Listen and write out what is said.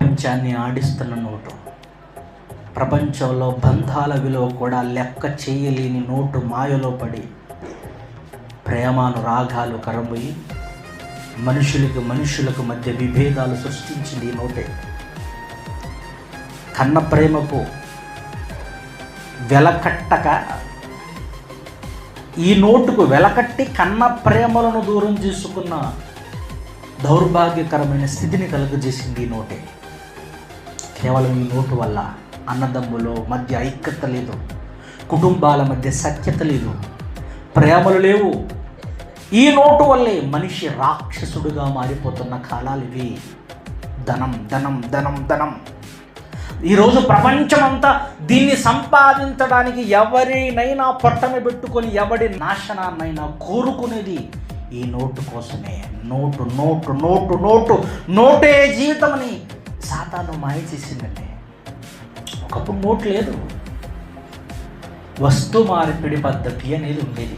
ప్రపంచాన్ని ఆడిస్తున్న నోటు, ప్రపంచంలో బంధాల విలువ కూడా లెక్క చేయలేని నోటు మాయలో పడి ప్రేమానురాగాలు కరబోయి మనుషులకు మధ్య విభేదాలు సృష్టించింది ఈ నోటే. కన్న ప్రేమకు వెలకట్టక ఈ నోటుకు వెలకట్టి కన్న ప్రేమలను దూరం చేసుకున్న దౌర్భాగ్యకరమైన స్థితిని కలుగజేసింది ఈ నోటే. కేవలం ఈ నోటు వల్ల అన్నదమ్ముల మధ్య ఐక్యత లేదు, కుటుంబాల మధ్య సఖ్యత లేదు, ప్రేమలు లేవు. ఈ నోటు వల్లే మనిషి రాక్షసుడుగా మారిపోతున్న కాలాలు ఇవి. ధనం ధనం ధనం ధనం. ఈరోజు ప్రపంచమంతా దీన్ని సంపాదించడానికి ఎవరినైనా పొట్టన పెట్టుకొని ఎవడి నాశనాన్నైనా కోరుకునేది ఈ నోటు కోసమే. నోటు నోటు నోటు నోటు నోటే జీవితం అని సాతాను మాయ చేసిందండి. ఒకప్పుడు నోటు లేదు, వస్తు మార్పిడి పద్ధతి అనేది ఉండేది.